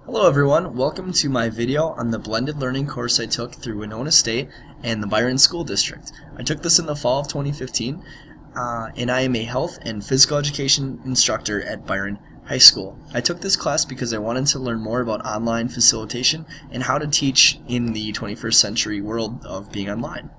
Hello everyone, welcome to my video on the blended learning course I took through Winona State and the Byron School District. I took this in the fall of 2015 and I am a health and physical education instructor at Byron High School. I took this class because I wanted to learn more about online facilitation and how to teach in the 21st century world of being online.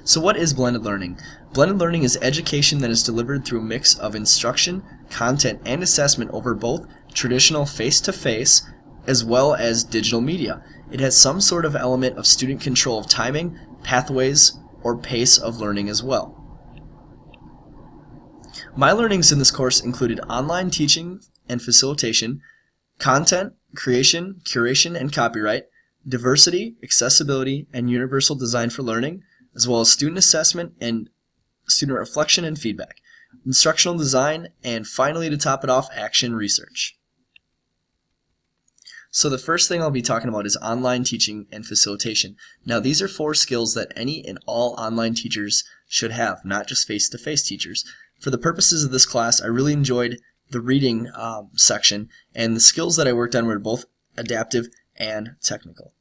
So what is blended learning? Blended learning is education that is delivered through a mix of instruction, content, and assessment over both traditional face-to-face as well as digital media. It has some sort of element of student control of timing, pathways, or pace of learning as well. My learnings in this course included online teaching and facilitation, content, creation, curation, and copyright, diversity, accessibility, and universal design for learning, as well as student assessment and student reflection and feedback, instructional design, and finally, to top it off, action research. So the first thing I'll be talking about is online teaching and facilitation. Now these are 4 skills that any and all online teachers should have, not just face-to-face teachers. For the purposes of this class, I really enjoyed the reading section, and the skills that I worked on were both adaptive and technical.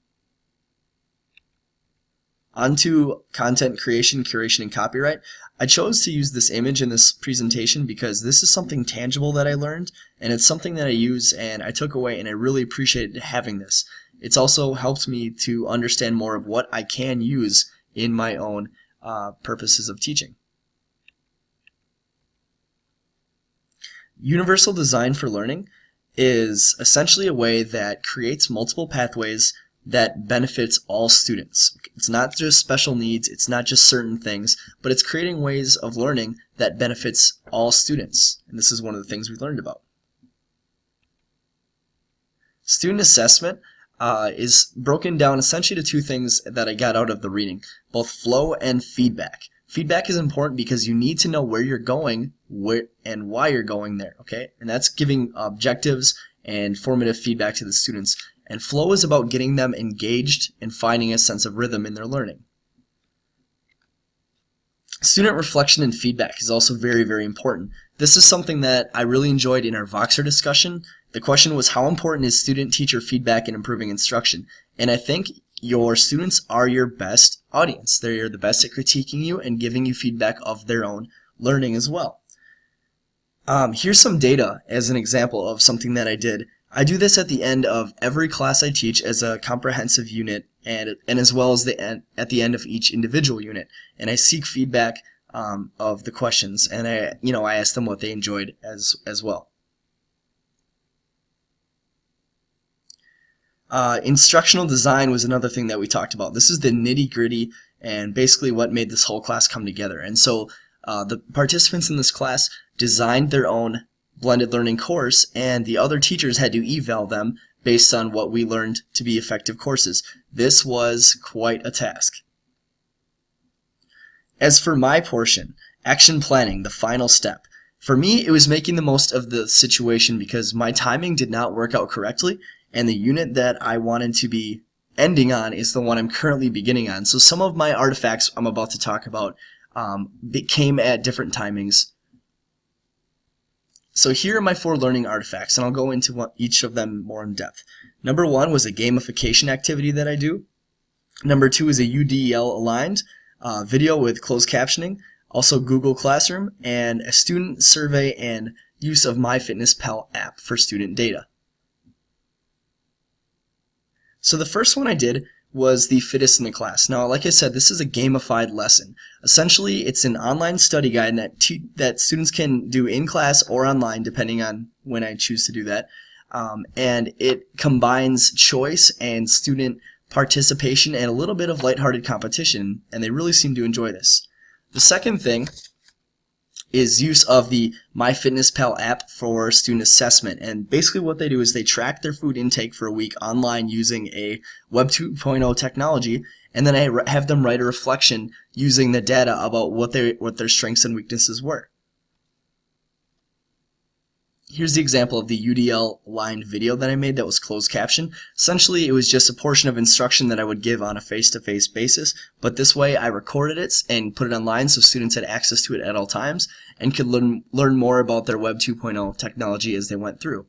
Onto content creation, curation, and copyright. I chose to use this image in this presentation because this is something tangible that I learned, and it's something that I use and I took away, and I really appreciated having this. It's also helped me to understand more of what I can use in my own purposes of teaching. Universal design for learning is essentially a way that creates multiple pathways that benefits all students. It's not just special needs, it's not just certain things, but it's creating ways of learning that benefits all students. And this is one of the things we learned about. Student assessment is broken down essentially to 2 things that I got out of the reading, both flow and feedback. Feedback is important because you need to know where you're going and why you're going there, okay? And that's giving objectives and formative feedback to the students. And flow is about getting them engaged and finding a sense of rhythm in their learning. Student reflection and feedback is also very, very important. This is something that I really enjoyed in our Voxer discussion. The question was, how important is student-teacher feedback in improving instruction? And I think your students are your best audience. They're the best at critiquing you and giving you feedback of their own learning as well. Here's some data as an example of something that I did. I do this at the end of every class I teach as a comprehensive unit, and as well as at the end of each individual unit. And I seek feedback of the questions, and I ask them what they enjoyed as well. Instructional design was another thing that we talked about. This is the nitty-gritty and basically what made this whole class come together. And so the participants in this class designed their own blended learning course, and the other teachers had to eval them based on what we learned to be effective courses. This was quite a task. As for my portion, action planning, the final step. For me, it was making the most of the situation because my timing did not work out correctly, and the unit that I wanted to be ending on is the one I'm currently beginning on. So some of my artifacts I'm about to talk about came at different timings. So here are my 4 learning artifacts, and I'll go into each of them more in depth. Number 1 was a gamification activity that I do. Number 2 is a UDL aligned video with closed captioning, also Google Classroom, and a student survey and use of MyFitnessPal app for student data. So the first one I did was the fittest in the class. Now, like I said, this is a gamified lesson. Essentially, it's an online study guide that students can do in class or online, depending on when I choose to do that. And it combines choice and student participation and a little bit of lighthearted competition, and they really seem to enjoy this. The second thing is use of the MyFitnessPal app for student assessment. And basically what they do is they track their food intake for a week online using a Web 2.0 technology, and then I have them write a reflection using the data about what their strengths and weaknesses were. Here's the example of the UDL aligned video that I made that was closed caption. Essentially, it was just a portion of instruction that I would give on a face-to-face basis, but this way I recorded it and put it online so students had access to it at all times and could learn more about their Web 2.0 technology as they went through.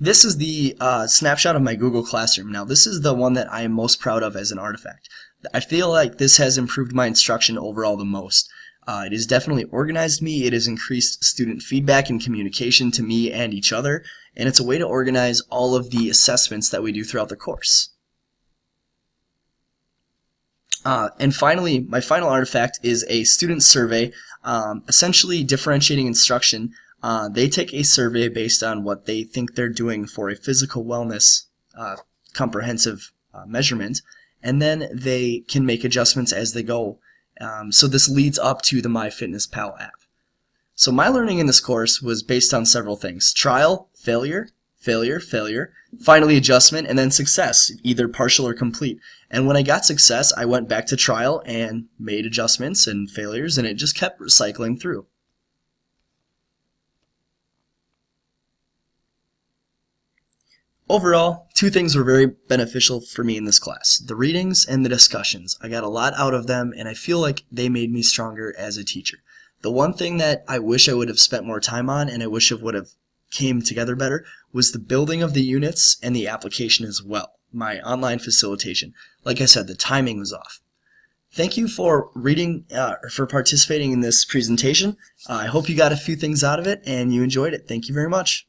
This is the snapshot of my Google Classroom. Now, this is the one that I am most proud of as an artifact. I feel like this has improved my instruction overall the most. It has definitely organized me, it has increased student feedback and communication to me and each other, and it's a way to organize all of the assessments that we do throughout the course. And finally, my final artifact is a student survey, essentially differentiating instruction. They take a survey based on what they think they're doing for a physical wellness comprehensive measurement, and then they can make adjustments as they go. So this leads up to the MyFitnessPal app. So my learning in this course was based on several things: trial, failure, failure, failure, finally adjustment, and then success, either partial or complete. And when I got success, I went back to trial and made adjustments and failures, and it just kept recycling through. Overall, two things were very beneficial for me in this class: the readings and the discussions. I got a lot out of them, and I feel like they made me stronger as a teacher. The one thing that I wish I would have spent more time on, and I wish it would have came together better, was the building of the units and the application as well. My online facilitation. Like I said, the timing was off. Thank you for for participating in this presentation. I hope you got a few things out of it and you enjoyed it. Thank you very much.